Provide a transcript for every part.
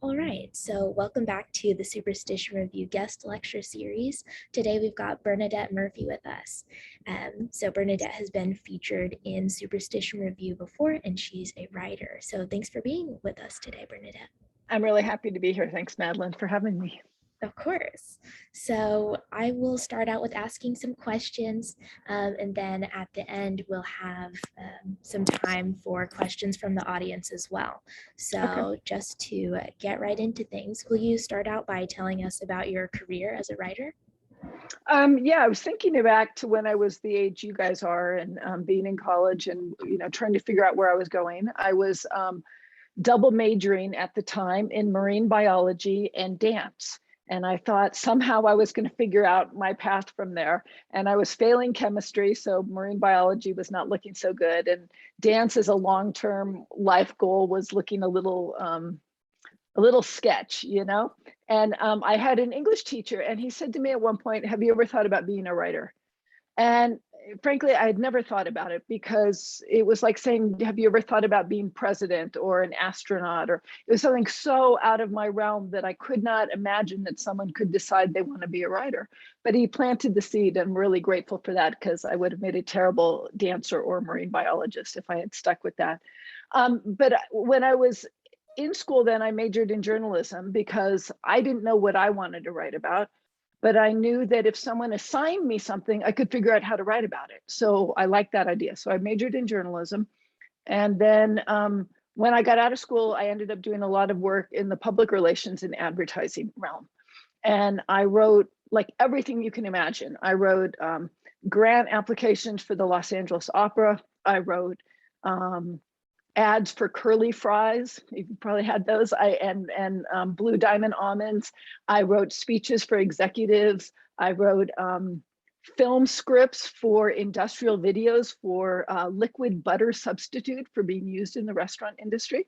All right, so welcome back to the Superstition Review guest lecture series. Today we've got Bernadette Murphy with us. So Bernadette has been featured in Superstition Review before, and she's a writer. So thanks for being with us today, Bernadette. I'm really happy to be here. Thanks, Madeline, for having me. Of course. So I will start out with asking some questions, and then at the end we'll have some time for questions from the audience as well. So Okay. just to get right into things, will you start out by telling us about your career as a writer? Yeah, I was thinking back to when I was the age you guys are and being in college and, trying to figure out where I was going. I was double majoring at the time in marine biology and dance. And I thought somehow I was going to figure out my path from there. And I was failing chemistry, so marine biology was not looking so good. And dance as a long-term life goal was looking a little sketch, And I had an English teacher, and he said to me at one point, "Have you ever thought about being a writer?" And frankly, I had never thought about it because it was like saying, "Have you ever thought about being president or an astronaut?" Or it was something so out of my realm that I could not imagine that someone could decide they want to be a writer. But he planted the seed. I'm really grateful for that because I would have made a terrible dancer or marine biologist if I had stuck with that. But when I was in school, then I majored in journalism because I didn't know what I wanted to write about, but I knew that if someone assigned me something, I could figure out how to write about it. So I liked that idea. So I majored in journalism. And then when I got out of school, I ended up doing a lot of work in the public relations and advertising realm. And I wrote like everything you can imagine. I wrote grant applications for the Los Angeles Opera. I wrote ads for curly fries. You've probably had those. And Blue Diamond almonds. I wrote speeches for executives. I wrote film scripts for industrial videos for liquid butter substitute for being used in the restaurant industry.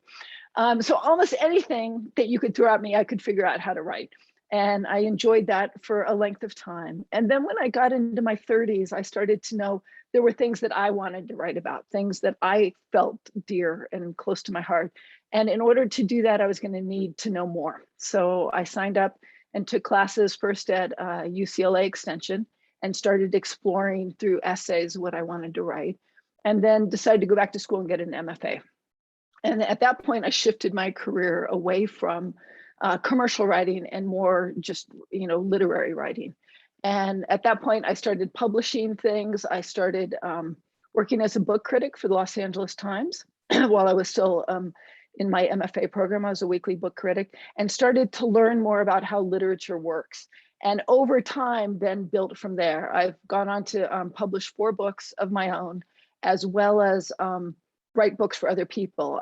So almost anything that you could throw at me, I could figure out how to write. And I enjoyed that for a length of time. And then when I got into my 30s, I started to know there were things that I wanted to write about, things that I felt dear and close to my heart. And in order to do that, I was going to need to know more. So I signed up and took classes first at UCLA Extension and started exploring through essays what I wanted to write, and then decided to go back to school and get an MFA. And at that point, I shifted my career away from commercial writing and more just, literary writing. And at that point, I started publishing things. I started working as a book critic for the Los Angeles Times while I was still in my MFA program. I was a weekly book critic and started to learn more about how literature works. And over time, then built from there. I've gone on to publish 4 books of my own, as well as write books for other people.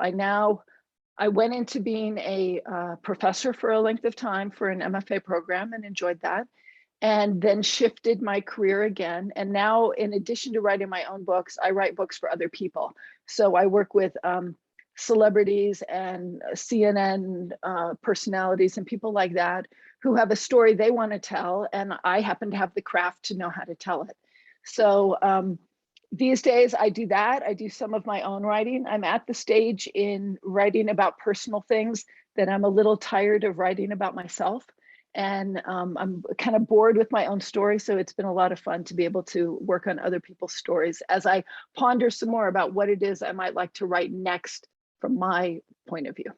I went into being a professor for a length of time for an MFA program and enjoyed that, and then shifted my career again. And now, in addition to writing my own books, I write books for other people. So I work with celebrities and CNN personalities and people like that who have a story they want to tell, and I happen to have the craft to know how to tell it. So these days I do that. I do some of my own writing. I'm at the stage in writing about personal things that I'm a little tired of writing about myself. And I'm kind of bored with my own story. So it's been a lot of fun to be able to work on other people's stories as I ponder some more about what it is I might like to write next from my point of view.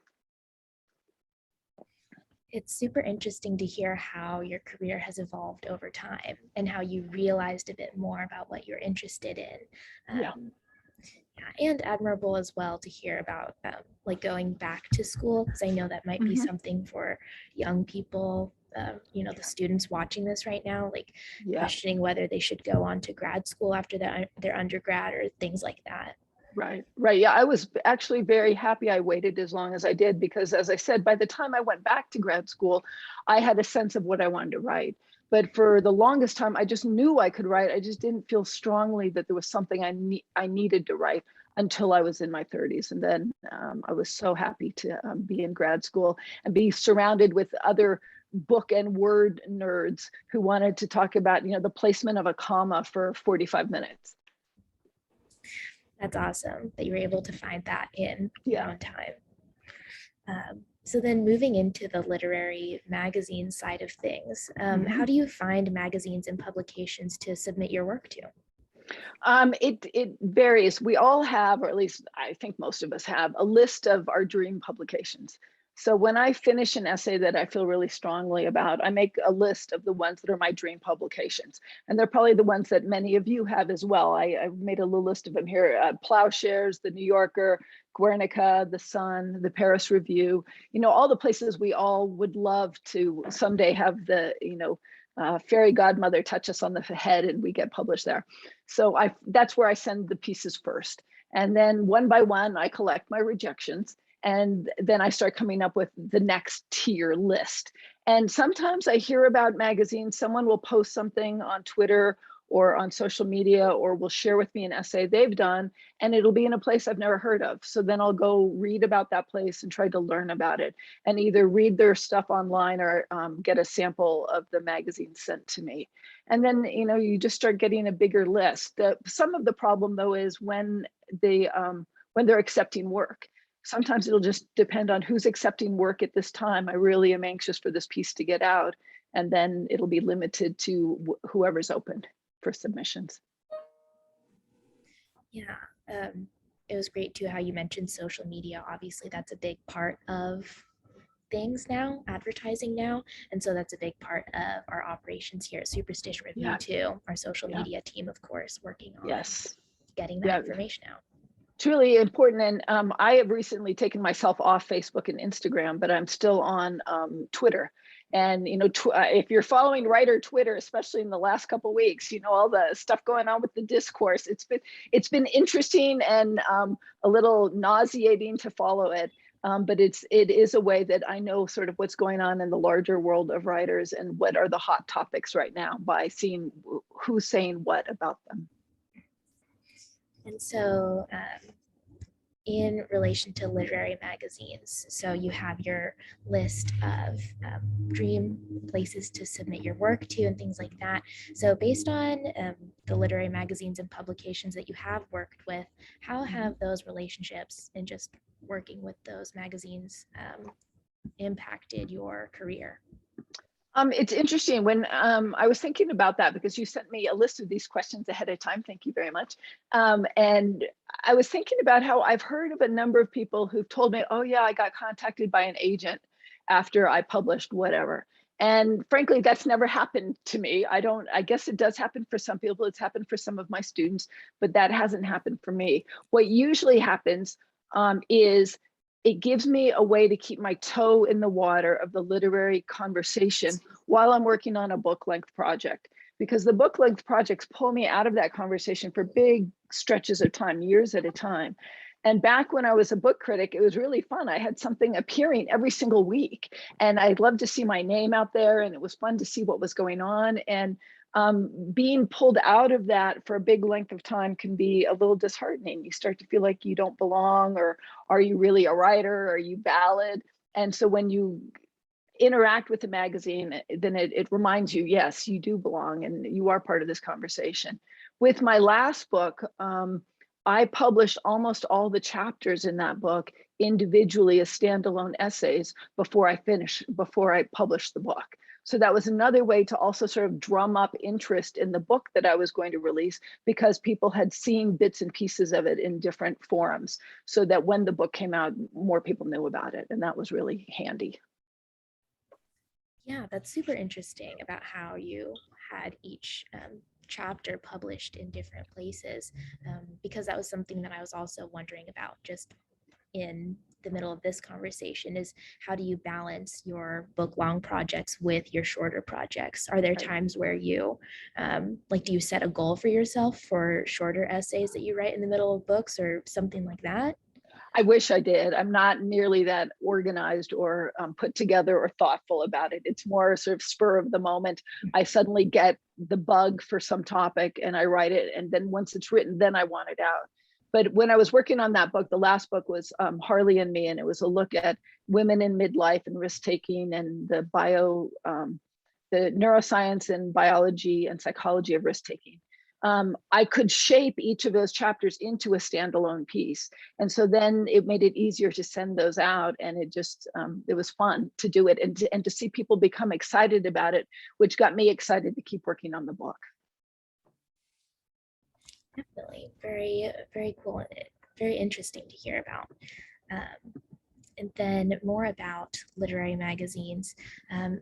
It's super interesting to hear how your career has evolved over time and how you realized a bit more about what you're interested in. Yeah. And admirable as well to hear about like going back to school, because I know that might be something for young people, the students watching this right now, like questioning whether they should go on to grad school after their undergrad or things like that. Right. Yeah, I was actually very happy I waited as long as I did, because as I said, by the time I went back to grad school, I had a sense of what I wanted to write. But for the longest time, I just knew I could write. I just didn't feel strongly that there was something I needed to write until I was in my 30s. And then I was so happy to be in grad school and be surrounded with other book and word nerds who wanted to talk about, the placement of a comma for 45 minutes. That's awesome that you were able to find that in your own time. So then moving into the literary magazine side of things, how Mhm. do you find magazines and publications to submit your work to? It varies. We all have, or at least I think most of us have, a list of our dream publications. So when I finish an essay that I feel really strongly about, I make a list of the ones that are my dream publications. And they're probably the ones that many of you have as well. I've made a little list of them here. Plowshares, The New Yorker, Guernica, The Sun, the Paris Review, all the places we all would love to someday have the, fairy godmother touch us on the head and we get published there. So that's where I send the pieces first. And then one by one, I collect my rejections. And then I start coming up with the next tier list. And sometimes I hear about magazines, someone will post something on Twitter or on social media, or will share with me an essay they've done, and it'll be in a place I've never heard of. So then I'll go read about that place and try to learn about it, and either read their stuff online or get a sample of the magazine sent to me. And then, you just start getting a bigger list. Some of the problem though is when they're accepting work. Sometimes it'll just depend on who's accepting work at this time. I really am anxious for this piece to get out, and then it'll be limited to whoever's open for submissions. Yeah, it was great too how you mentioned social media. Obviously, that's a big part of things now, advertising now. And so that's a big part of our operations here at Superstition Review Yeah, too. Our social yeah, media team, of course, working on yes, getting that yeah. information out. It's really important. And I have recently taken myself off Facebook and Instagram, but I'm still on Twitter. And if you're following writer Twitter, especially in the last couple of weeks, all the stuff going on with the discourse. It's been interesting and a little nauseating to follow it. But it is a way that I know sort of what's going on in the larger world of writers and what are the hot topics right now by seeing who's saying what about them. And so, in relation to literary magazines, so you have your list of dream places to submit your work to and things like that. So, based on the literary magazines and publications that you have worked with, how have those relationships and just working with those magazines impacted your career? It's interesting when I was thinking about that because you sent me a list of these questions ahead of time. Thank you very much. And I was thinking about how I've heard of a number of people who've told me, oh yeah, I got contacted by an agent after I published whatever. And frankly, that's never happened to me. I guess it does happen for some people. It's happened for some of my students, but that hasn't happened for me. What usually happens is it gives me a way to keep my toe in the water of the literary conversation while I'm working on a book length project, because the book length projects pull me out of that conversation for big stretches of time, years at a time. And back when I was a book critic, it was really fun. I had something appearing every single week, and I'd love to see my name out there, and it was fun to see what was going on. And being pulled out of that for a big length of time can be a little disheartening. You start to feel like you don't belong, or are you really a writer? Are you valid? And so when you interact with the magazine, then it reminds you, yes, you do belong and you are part of this conversation. With my last book, I published almost all the chapters in that book individually as standalone essays before I published the book. So that was another way to also sort of drum up interest in the book that I was going to release, because people had seen bits and pieces of it in different forums, so that when the book came out, more people knew about it. And that was really handy. Yeah, that's super interesting about how you had each chapter published in different places, because that was something that I was also wondering about just in the middle of this conversation is how do you balance your book long projects with your shorter projects? Are there times where you do you set a goal for yourself for shorter essays that you write in the middle of books or something like that? I wish I did. I'm not nearly that organized or put together or thoughtful about it. It's more sort of spur of the moment. I suddenly get the bug for some topic and I write it. And then once it's written, then I want it out. But when I was working on that book, the last book was Harley and Me, and it was a look at women in midlife and risk taking and the neuroscience and biology and psychology of risk taking. I could shape each of those chapters into a standalone piece. And so then it made it easier to send those out. And it just, it was fun to do it and to see people become excited about it, which got me excited to keep working on the book. Definitely. Very, very cool and very interesting to hear about. And then more about literary magazines.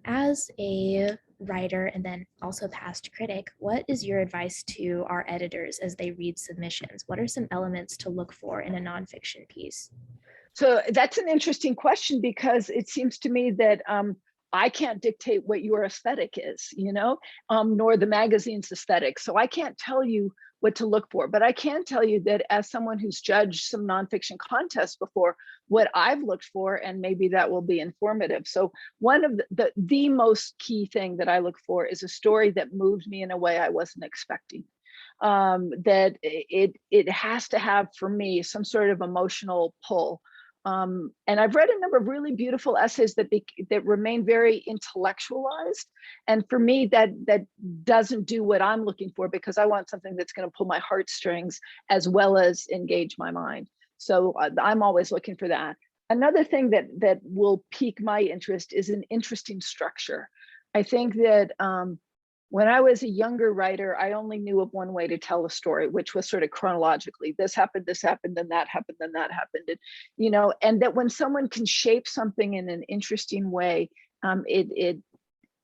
As a writer and then also past critic, what is your advice to our editors as they read submissions? What are some elements to look for in a nonfiction piece? So that's an interesting question, because it seems to me that I can't dictate what your aesthetic is, nor the magazine's aesthetic. So I can't tell you what to look for, but I can tell you that as someone who's judged some nonfiction contests before, what I've looked for, and maybe that will be informative. So one of the most key thing that I look for is a story that moved me in a way I wasn't expecting. That it has to have, for me, some sort of emotional pull. And I've read a number of really beautiful essays that remain very intellectualized. And for me, that doesn't do what I'm looking for, because I want something that's going to pull my heartstrings as well as engage my mind. So I'm always looking for that. Another thing that will pique my interest is an interesting structure. I think that when I was a younger writer, I only knew of one way to tell a story, which was sort of chronologically. This happened, then that happened, then that happened. And that when someone can shape something in an interesting way,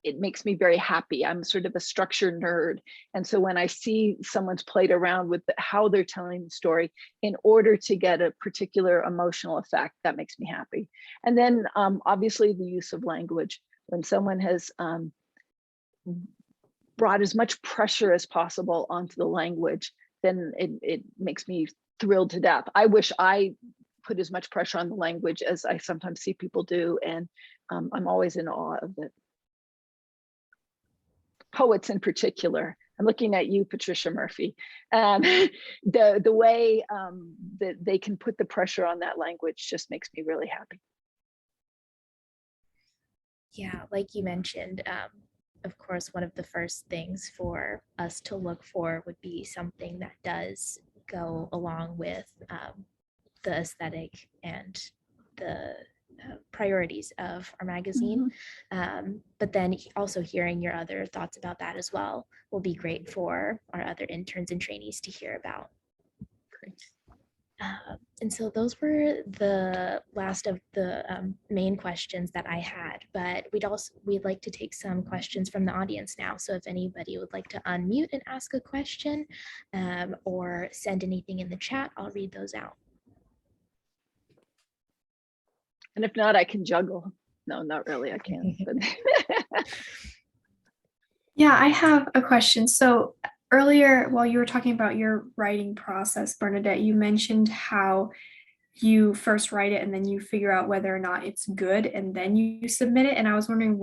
it makes me very happy. I'm sort of a structure nerd. And so when I see someone's played around with how they're telling the story in order to get a particular emotional effect, that makes me happy. And then obviously the use of language. When someone has brought as much pressure as possible onto the language, then it makes me thrilled to death. I wish I put as much pressure on the language as I sometimes see people do, and I'm always in awe of it. Poets in particular. I'm looking at you, Patricia Murphy. The way that they can put the pressure on that language just makes me really happy. Yeah, like you mentioned, of course, one of the first things for us to look for would be something that does go along with the aesthetic and the priorities of our magazine. But then also hearing your other thoughts about that as well will be great for our other interns and trainees to hear about. Great. And so those were the last of the main questions that I had, but we'd like to take some questions from the audience now. So if anybody would like to unmute and ask a question or send anything in the chat, I'll read those out. And if not, I can juggle. No, not really, I can't. But Yeah, I have a question. So earlier, while you were talking about your writing process, Bernadette, you mentioned how you first write it and then you figure out whether or not it's good and then you submit it. And I was wondering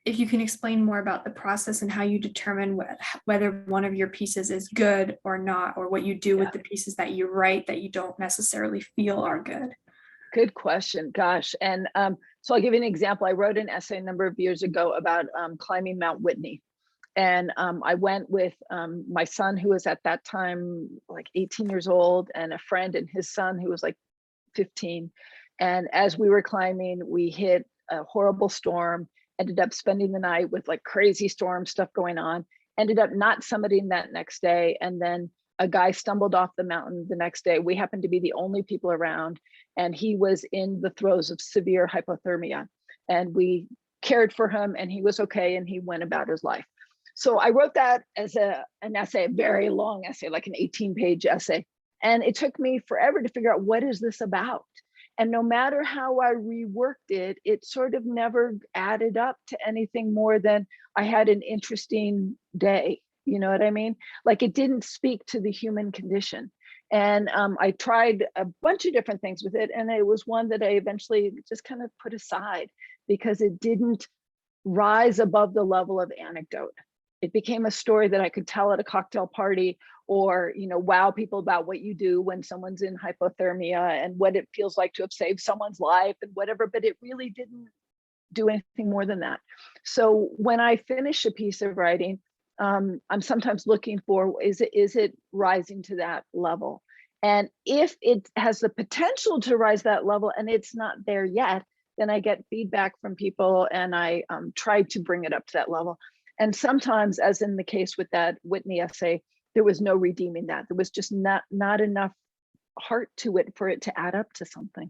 if you can explain more about the process and how you determine whether one of your pieces is good or not, or what you do with the pieces that you write that you don't necessarily feel are good. Good question, gosh. And so I'll give you an example. I wrote an essay a number of years ago about climbing Mount Whitney. And I went with my son, who was at that time like 18 years old, and a friend and his son, who was like 15. And as we were climbing, we hit a horrible storm, ended up spending the night with like crazy storm stuff going on, ended up not summiting that next day. And then a guy stumbled off the mountain the next day. We happened to be the only people around, and he was in the throes of severe hypothermia. And we cared for him, and he was okay, and he went about his life. So I wrote that as an essay, a very long essay, like an 18-page essay. And it took me forever to figure out, what is this about? And no matter how I reworked it, it sort of never added up to anything more than I had an interesting day. You know what I mean? Like, it didn't speak to the human condition. And I tried a bunch of different things with it. And it was one that I eventually just kind of put aside because it didn't rise above the level of anecdote. It became a story that I could tell at a cocktail party, or, wow people about what you do when someone's in hypothermia and what it feels like to have saved someone's life and whatever, but it really didn't do anything more than that. So when I finish a piece of writing, I'm sometimes looking for, is it rising to that level? And if it has the potential to rise that level and it's not there yet, then I get feedback from people and I try to bring it up to that level. And sometimes, as in the case with that Whitney essay, there was no redeeming that. There was just not enough heart to it for it to add up to something.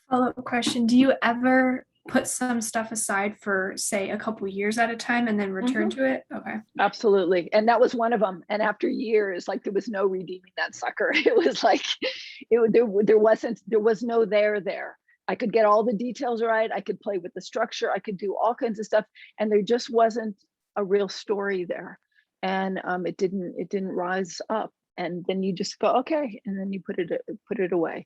Follow-up question. Do you ever put some stuff aside for, say, a couple years at a time and then return to it? Okay. Absolutely. And that was one of them. And after years, like, there was no redeeming that sucker. It was like, there was no there. I could get all the details right. I could play with the structure. I could do all kinds of stuff. And there just wasn't a real story there. And it didn't rise up. And then you just go, okay. And then you put it away.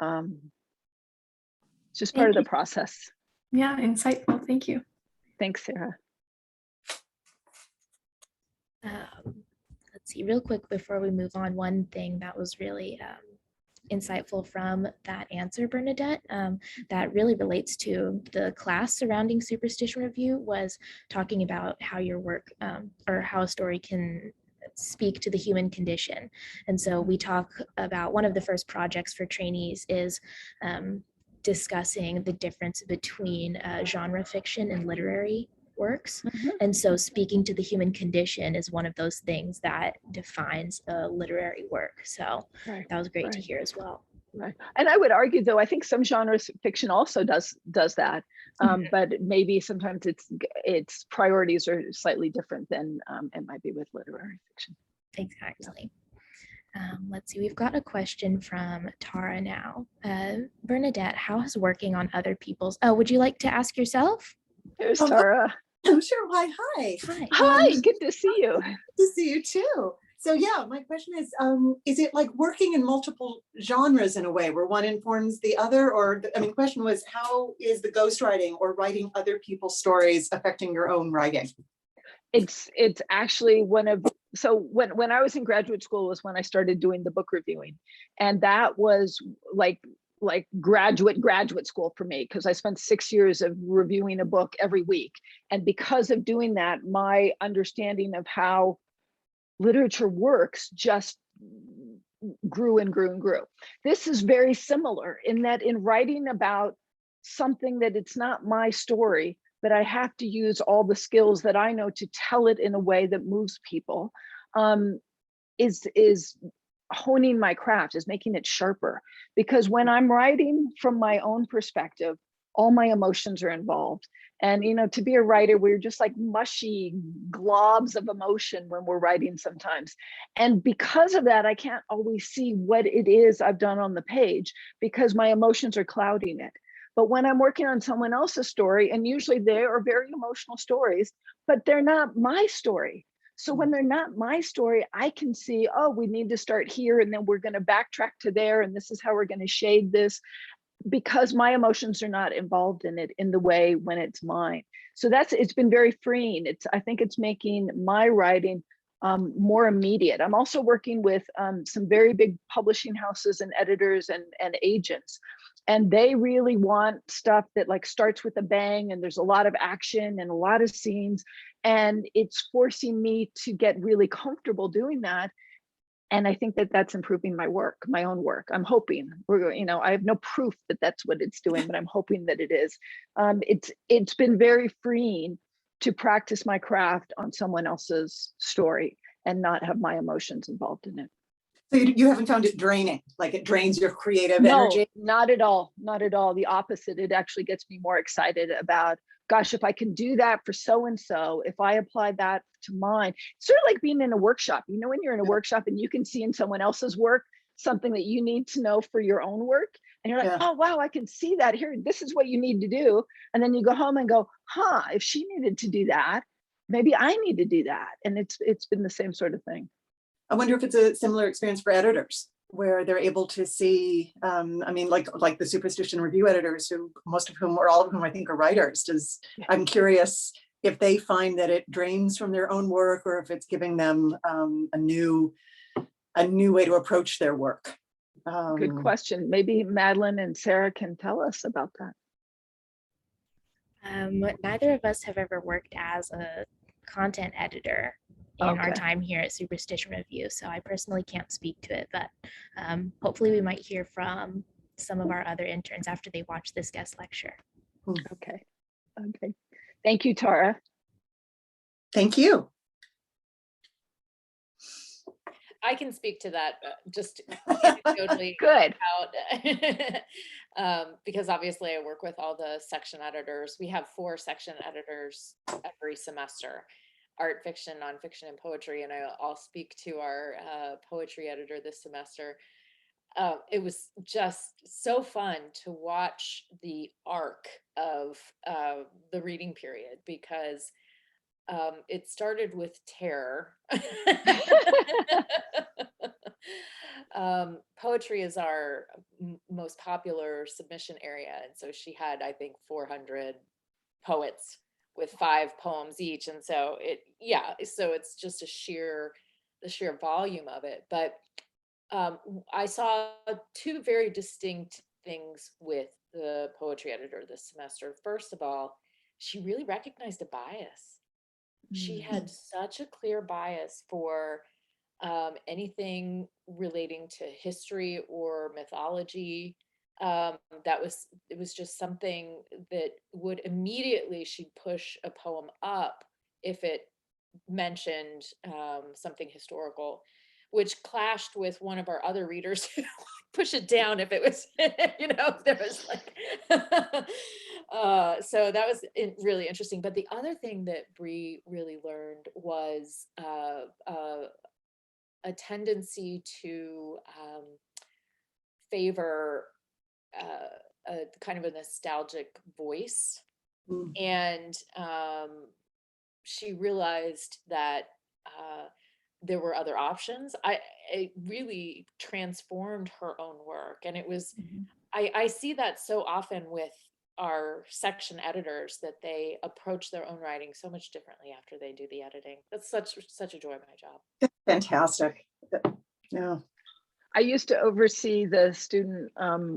It's just part of the process. Yeah, insightful. Thank you. Thanks, Sarah. Let's see, real quick before we move on, one thing that was really insightful from that answer, Bernadette, that really relates to the class surrounding superstition review was talking about how your work or how a story can speak to the human condition. And so we talk about one of the first projects for trainees is discussing the difference between genre fiction and literary works. And so speaking to the human condition is one of those things that defines a literary work. So that was great to hear as well. Right. And I would argue, though, I think some genres fiction also does that, but maybe sometimes its priorities are slightly different than it might be with literary fiction. Exactly. Let's see, we've got a question from Tara now. Bernadette, how has working on other people's, would you like to ask yourself? There's Tara. I'm sure. Why, hi. Hi, good to see you. Good to see you too. So yeah, my question is it like working in multiple genres in a way where one informs the other? Or, I mean, the question was, how is the ghostwriting or writing other people's stories affecting your own writing? It's actually one of, so when I was in graduate school was when I started doing the book reviewing. And that was like graduate school for me, because I spent 6 years of reviewing a book every week. And because of doing that, my understanding of how literature works just grew and grew and grew. This is very similar in that in writing about something that it's not my story, but I have to use all the skills that I know to tell it in a way that moves people, is honing my craft, is making it sharper. Because when I'm writing from my own perspective, all my emotions are involved. And, you know, to be a writer, we're just like mushy globs of emotion when we're writing sometimes. And because of that, I can't always see what it is I've done on the page because my emotions are clouding it. But when I'm working on someone else's story, and usually they are very emotional stories, but they're not my story. So when they're not my story, I can see, oh, we need to start here, and then we're going to backtrack to there, and this is how we're going to shade this, because my emotions are not involved in it in the way when it's mine. So it's been very freeing. I think it's making my writing more immediate. I'm also working with some very big publishing houses and editors and agents. And they really want stuff that like starts with a bang and there's a lot of action and a lot of scenes. And it's forcing me to get really comfortable doing that. And I think that that's improving my work, my own work. I'm hoping I have no proof that that's what it's doing, but I'm hoping that it is. It's been very freeing to practice my craft on someone else's story and not have my emotions involved in it. So you haven't found it draining, like it drains your creative energy? No, not at all. Not at all. The opposite. It actually gets me more excited about, gosh, if I can do that for so-and-so, if I apply that to mine, sort of like being in a workshop. You know, when you're in a workshop and you can see in someone else's work something that you need to know for your own work. And you're like, oh, wow, I can see that here. This is what you need to do. And then you go home and go, if she needed to do that, maybe I need to do that. And it's been the same sort of thing. I wonder if it's a similar experience for editors, where they're able to see, I mean, like the superstition review editors, who most of whom or all of whom I think are writers. I'm curious if they find that it drains from their own work, or if it's giving them a new way to approach their work. Good question. Maybe Madeline and Sarah can tell us about that. Neither of us have ever worked as a content editor in our Okay. time here at Superstition Review. So I personally can't speak to it, but hopefully we might hear from some of our other interns after they watch this guest lecture. Okay. Okay. Thank you, Tara. Thank you. I can speak to that just totally Good. because obviously I work with all the section editors. We have 4 section editors every semester, art, fiction, nonfiction, and poetry. And I'll speak to our poetry editor this semester. It was just so fun to watch the arc of the reading period, because it started with terror. Poetry is our most popular submission area, and so she had, I think, 400 poets with 5 poems each, and so so it's just the sheer volume of it. But I saw 2 very distinct things with the poetry editor this semester. First of all, she really recognized a bias. She had such a clear bias for anything relating to history or mythology. It was just something that would immediately, she'd push a poem up if it mentioned something historical, which clashed with one of our other readers who push it down if it was, there was like, so that was really interesting. But the other thing that Bree really learned was a tendency to favor a kind of a nostalgic voice. And she realized that there were other options. It really transformed her own work. And it was, I see that so often with our section editors, that they approach their own writing so much differently after they do the editing. That's such a joy of my job. Fantastic. Yeah. I used to oversee the student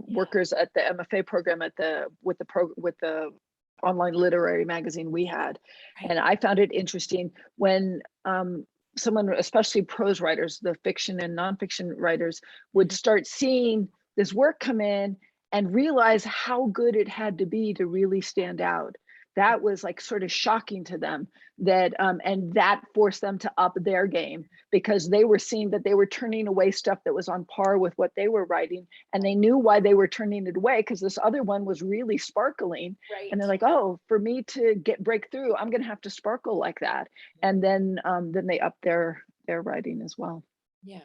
workers at the MFA program with the online literary magazine we had. Right. And I found it interesting when someone, especially prose writers, the fiction and nonfiction writers, would start seeing this work come in and realize how good it had to be to really stand out. That was like sort of shocking to them, that and that forced them to up their game, because they were seeing that they were turning away stuff that was on par with what they were writing, and they knew why they were turning it away, because this other one was really sparkling. Right. And they're like, oh, for me to break through, I'm going to have to sparkle like that. And then they up their writing as well. Yeah.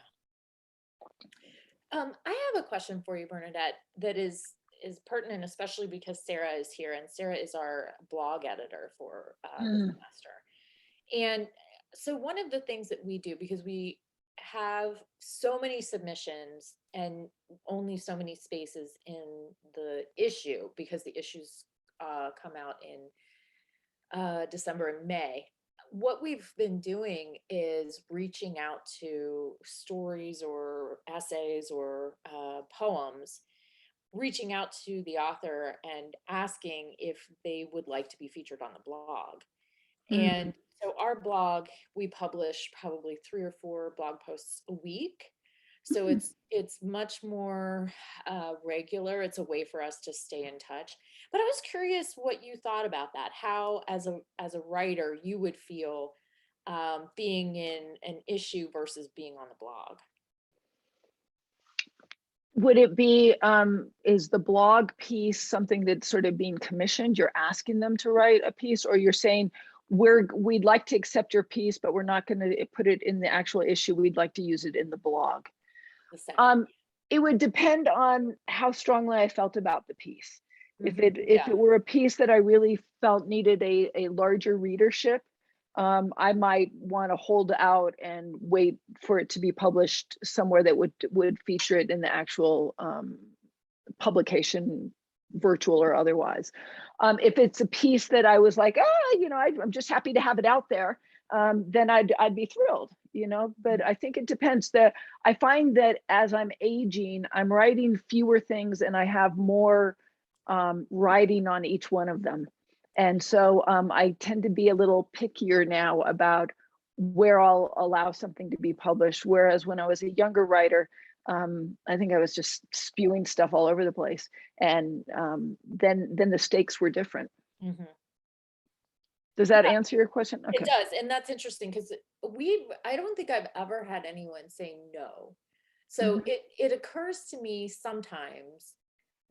I have a question for you, Bernadette, that is pertinent, especially because Sarah is here, and Sarah is our blog editor for the semester. And so one of the things that we do, because we have so many submissions and only so many spaces in the issue, because the issues come out in December and May, what we've been doing is reaching out to stories or essays or poems, reaching out to the author and asking if they would like to be featured on the blog. And so our blog, we publish probably 3 or 4 blog posts a week. So it's much more regular. It's a way for us to stay in touch. But I was curious what you thought about that. How, as a writer, you would feel being in an issue versus being on the blog. Would it be, is the blog piece something that's sort of being commissioned? You're asking them to write a piece, or you're saying, we'd like to accept your piece, but we're not going to put it in the actual issue. We'd like to use it in the blog. It would depend on how strongly I felt about the piece. If it were a piece that I really felt needed a larger readership, I might want to hold out and wait for it to be published somewhere that would feature it in the actual publication, virtual or otherwise. If it's a piece that I was like, I'm just happy to have it out there, then I'd be thrilled, but I think it depends. I find that as I'm aging, I'm writing fewer things and I have more writing on each one of them. And so I tend to be a little pickier now about where I'll allow something to be published. Whereas when I was a younger writer, I think I was just spewing stuff all over the place. And then the stakes were different. Mhm. Does that Yeah, answer your question? it Okay. does. And that's interesting because I don't think I've ever had anyone say no. So Mhm. it occurs to me sometimes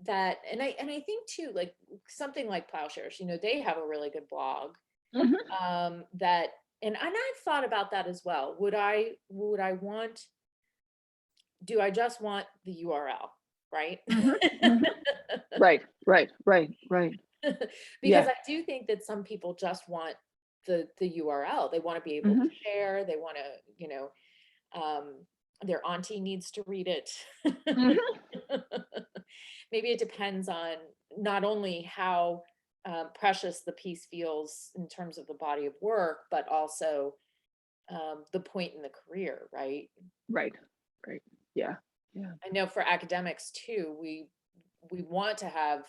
that, and I think too, like something like Plowshares, they have a really good blog. Mhm. That, and I've thought about that as well. Would I want, do I just want the URL, right? Mhm. Mhm. Right, right, right, right. Because Yeah. I do think that some people just want the URL. They want to be able to Mhm. share. They want to, um, their auntie needs to read it. Mhm. Maybe it depends on not only how precious the piece feels in terms of the body of work, but also the point in the career, right? Right, right. Yeah, yeah. I know for academics too, we want to have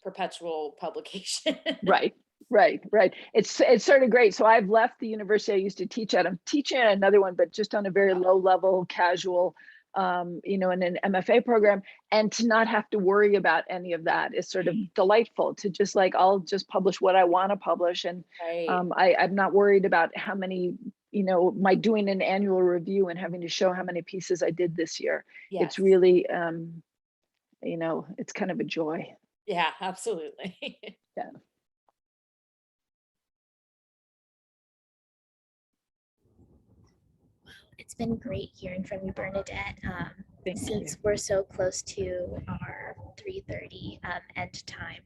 perpetual publication. Right, right, right. It's sort of great. So I've left the university I used to teach at. I'm teaching at another one, but just on a very low level, casual, in an MFA program, and to not have to worry about any of that is sort of delightful. To just like, I'll just publish what I want to publish, and Right. I'm not worried about how many. My doing an annual review and having to show how many pieces I did this year. Yes. It's really, it's kind of a joy. Yeah, absolutely. Yeah. It's been great hearing from you, Bernadette. Thank Since you. we're so close to our 3:30 end time,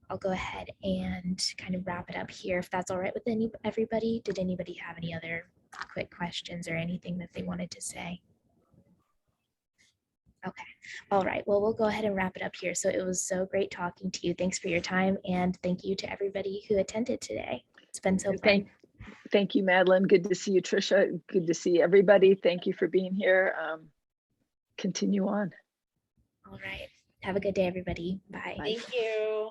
I'll go ahead and kind of wrap it up here, if that's all right with everybody. Did anybody have any other quick questions or anything that they wanted to say? Okay. All right. Well, we'll go ahead and wrap it up here. So it was so great talking to you. Thanks for your time, and thank you to everybody who attended today. It's been so fun. Thank you, Madeline. Good to see you, Trisha. Good to see everybody. Thank you for being here. Continue on. All right. Have a good day, everybody. Bye. Bye. Thank you.